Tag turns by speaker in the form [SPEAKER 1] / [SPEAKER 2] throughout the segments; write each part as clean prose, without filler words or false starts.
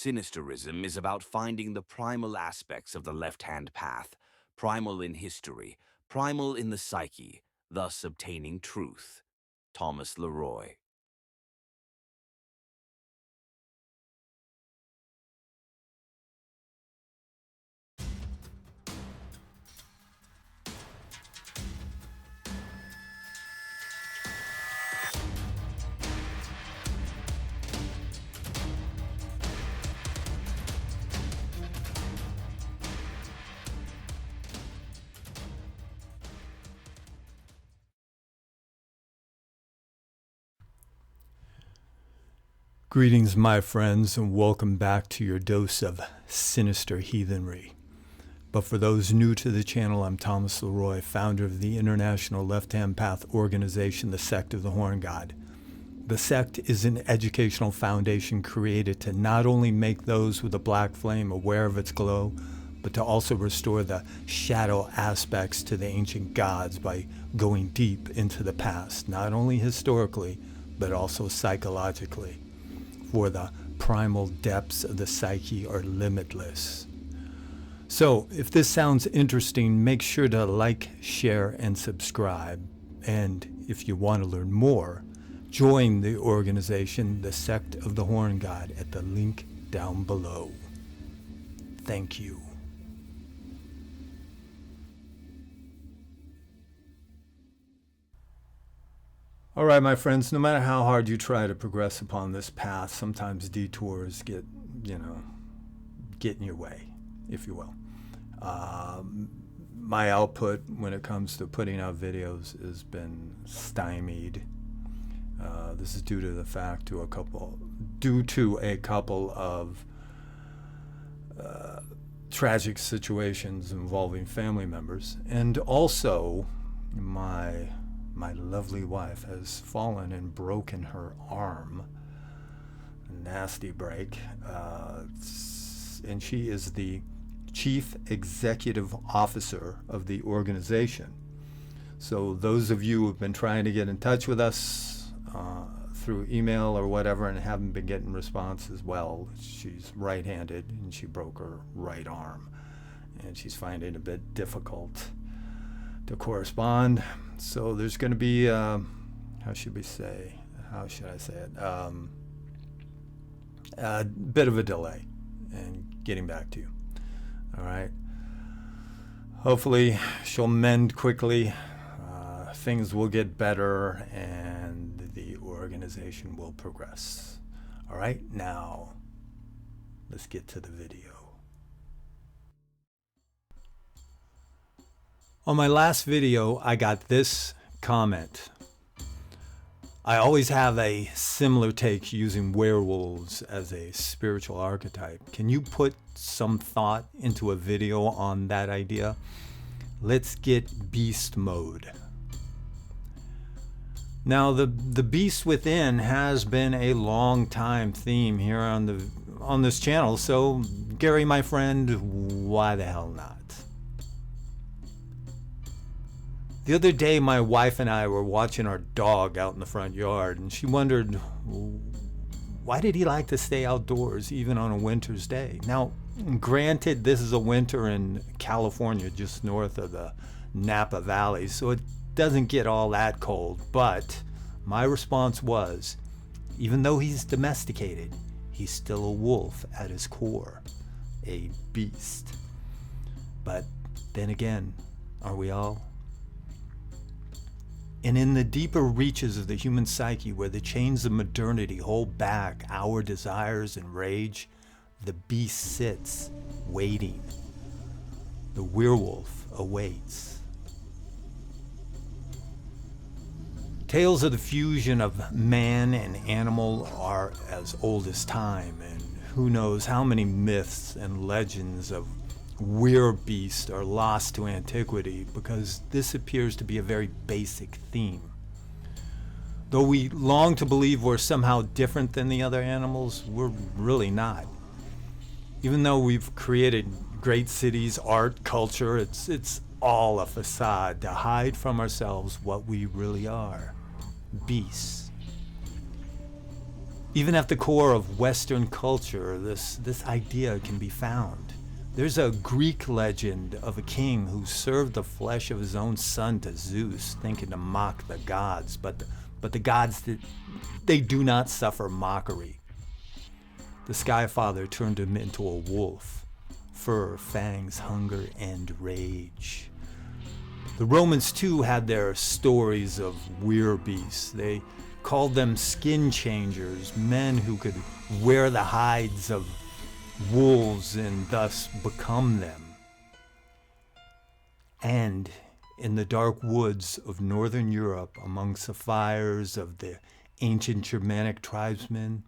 [SPEAKER 1] Sinisterism is about finding the primal aspects of the left-hand path, primal in history, primal in the psyche, thus obtaining truth. Thomas Leroy.
[SPEAKER 2] Greetings, my friends, and welcome back to your dose of sinister heathenry. But for those new to the channel, I'm Thomas Leroy, founder of the International Left-Hand Path organization, the Sect of the Horn God. The sect is an educational foundation created to not only make those with a black flame aware of its glow, but to also restore the shadow aspects to the ancient gods by going deep into the past, not only historically, but also psychologically. For the primal depths of the psyche are limitless. So, if this sounds interesting, make sure to like, share, and subscribe. And if you want to learn more, join the organization, the Sect of the Horn God, at the link down below. Thank you. All right, my friends, no matter how hard you try to progress upon this path, sometimes detours get in your way, if you will. My output when it comes to putting out videos has been stymied. This is due to a couple of tragic situations involving family members, and also my lovely wife has fallen and broken her arm. A nasty break. And she is the chief executive officer of the organization. So those of you who have been trying to get in touch with us through email or whatever and haven't been getting responses, well, she's right-handed and she broke her right arm. And she's finding it a bit difficult to correspond. So there's going to be, how should I say it? A bit of a delay in getting back to you. All right. Hopefully she'll mend quickly. Things will get better and the organization will progress. All right. Now, let's get to the video. On my last video, I got this comment. I always have a similar take using werewolves as a spiritual archetype. Can you put some thought into a video on that idea? Let's get beast mode. Now, the beast within has been a long time theme here on this channel, so Gary, my friend, why the hell not? The other day, my wife and I were watching our dog out in the front yard, and she wondered, why did he like to stay outdoors even on a winter's day? Now, granted, this is a winter in California, just north of the Napa Valley, so it doesn't get all that cold, but my response was, even though he's domesticated, he's still a wolf at his core, a beast. But then again, are we all? And in the deeper reaches of the human psyche, where the chains of modernity hold back our desires and rage, the beast sits, waiting. The werewolf awaits. Tales of the fusion of man and animal are as old as time, and who knows how many myths and legends of werebeast are lost to antiquity, because this appears to be a very basic theme. Though we long to believe we're somehow different than the other animals, we're really not. Even though we've created great cities, art, culture, it's all a facade to hide from ourselves what we really are. Beasts. Even at the core of Western culture, this idea can be found. There's a Greek legend of a king who served the flesh of his own son to Zeus, thinking to mock the gods, but the gods, they do not suffer mockery. The Sky Father turned him into a wolf, fur, fangs, hunger, and rage. The Romans too had their stories of werebeasts. They called them skin changers, men who could wear the hides of wolves and thus become them. And in the dark woods of northern Europe, amongst the fires of the ancient Germanic tribesmen,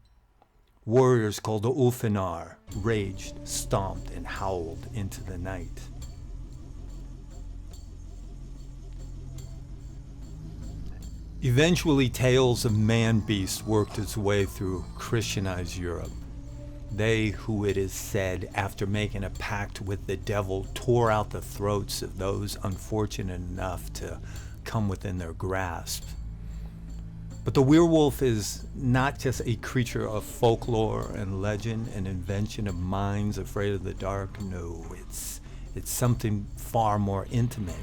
[SPEAKER 2] warriors called the Ulfinar raged, stomped, and howled into the night. Eventually, tales of man-beasts worked its way through Christianized Europe. They who, it is said, after making a pact with the devil, tore out the throats of those unfortunate enough to come within their grasp. But the werewolf is not just a creature of folklore and legend, an invention of minds afraid of the dark. No, it's something far more intimate,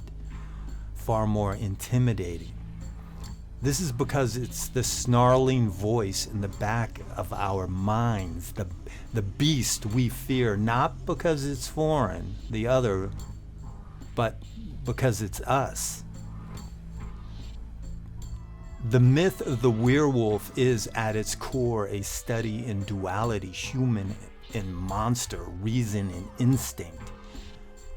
[SPEAKER 2] far more intimidating. This is because it's the snarling voice in the back of our minds, the beast we fear, not because it's foreign, the other, but because it's us. The myth of the werewolf is at its core a study in duality, human and monster, reason and instinct.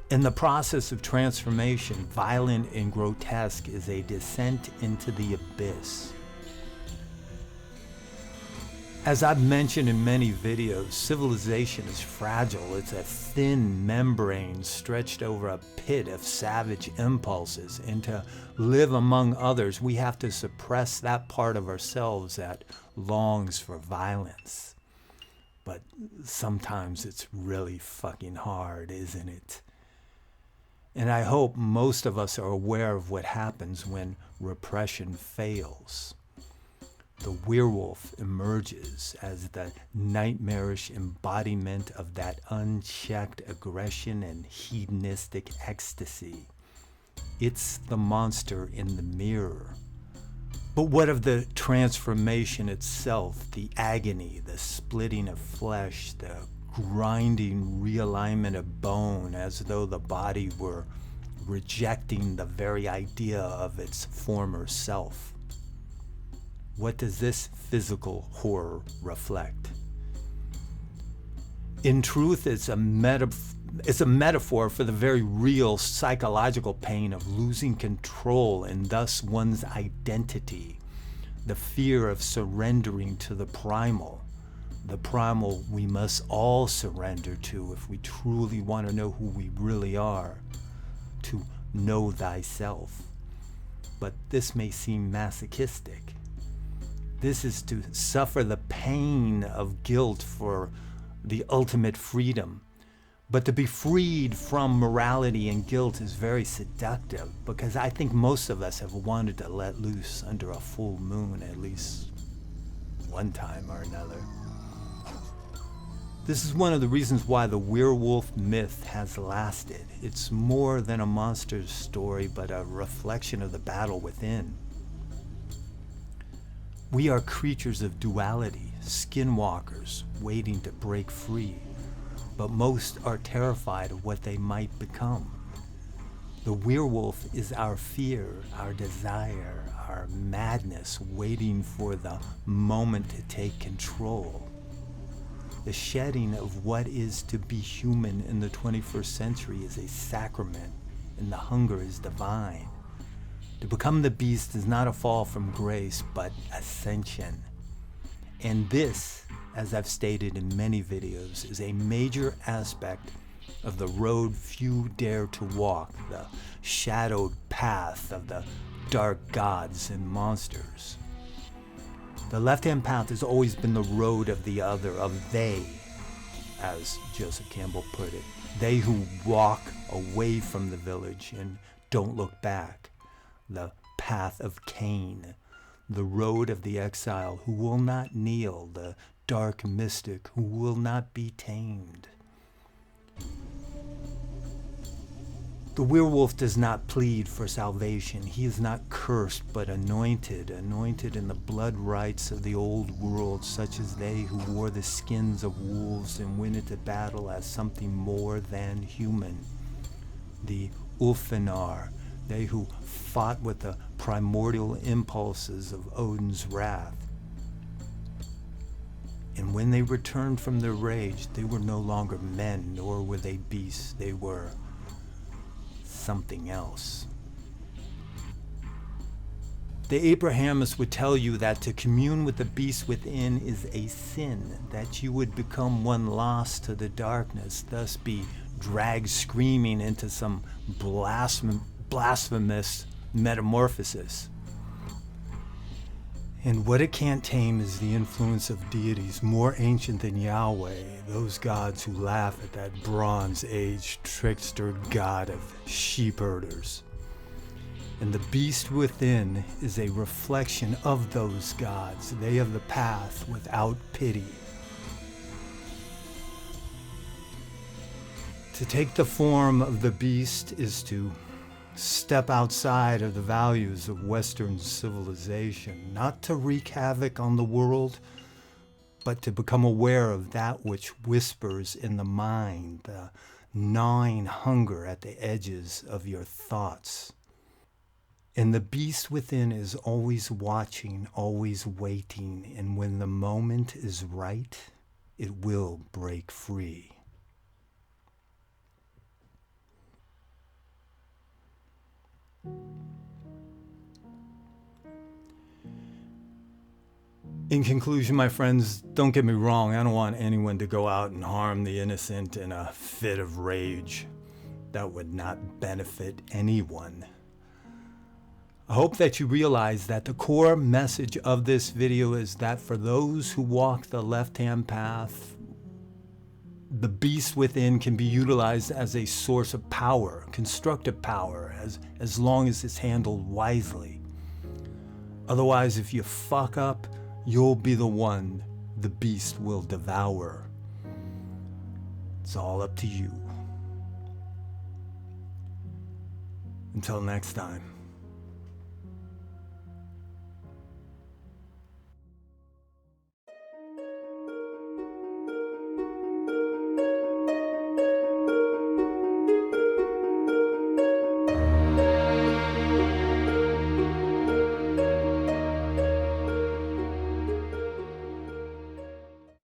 [SPEAKER 2] In the process of transformation, violent and grotesque is a descent into the abyss. As I've mentioned in many videos, civilization is fragile. It's a thin membrane stretched over a pit of savage impulses, and to live among others, we have to suppress that part of ourselves that longs for violence. But sometimes it's really fucking hard, isn't it? And I hope most of us are aware of what happens when repression fails. The werewolf emerges as the nightmarish embodiment of that unchecked aggression and hedonistic ecstasy. It's the monster in the mirror. But what of the transformation itself, the agony, the splitting of flesh, the grinding realignment of bone as though the body were rejecting the very idea of its former self? What does this physical horror reflect? In truth, it's a metaphor for the very real psychological pain of losing control and thus one's identity, the fear of surrendering to the primal we must all surrender to if we truly want to know who we really are, to know thyself. But this may seem masochistic. This is to suffer the pain of guilt for the ultimate freedom. But to be freed from morality and guilt is very seductive, because I think most of us have wanted to let loose under a full moon at least one time or another. This is one of the reasons why the werewolf myth has lasted. It's more than a monster's story, but a reflection of the battle within. We are creatures of duality, skinwalkers, waiting to break free, but most are terrified of what they might become. The werewolf is our fear, our desire, our madness, waiting for the moment to take control. The shedding of what is to be human in the 21st century is a sacrament, and the hunger is divine. To become the beast is not a fall from grace, but ascension. And this, as I've stated in many videos, is a major aspect of the road few dare to walk, the shadowed path of the dark gods and monsters. The left-hand path has always been the road of the other, of they, as Joseph Campbell put it. They who walk away from the village and don't look back. The path of Cain, the road of the exile, who will not kneel, the dark mystic, who will not be tamed. The werewolf does not plead for salvation. He is not cursed, but anointed in the blood rites of the old world, such as they who wore the skins of wolves and went into battle as something more than human. The Ulfanar, they who fought with the primordial impulses of Odin's wrath. And when they returned from their rage, they were no longer men, nor were they beasts. They were something else. The Abrahamists would tell you that to commune with the beast within is a sin, that you would become one lost to the darkness, thus be dragged screaming into some blasphemous metamorphosis. And what it can't tame is the influence of deities more ancient than Yahweh, those gods who laugh at that Bronze Age trickster god of sheep herders. And the beast within is a reflection of those gods, they of the path without pity. To take the form of the beast is to step outside of the values of Western civilization, not to wreak havoc on the world, but to become aware of that which whispers in the mind, the gnawing hunger at the edges of your thoughts. And the beast within is always watching, always waiting, and when the moment is right, it will break free. In conclusion, my friends, don't get me wrong, I don't want anyone to go out and harm the innocent in a fit of rage. That would not benefit anyone. I hope that you realize that the core message of this video is that for those who walk the left-hand path, the beast within can be utilized as a source of power, constructive power, as long as it's handled wisely. Otherwise, if you fuck up, you'll be the one the beast will devour. It's all up to you. Until next time.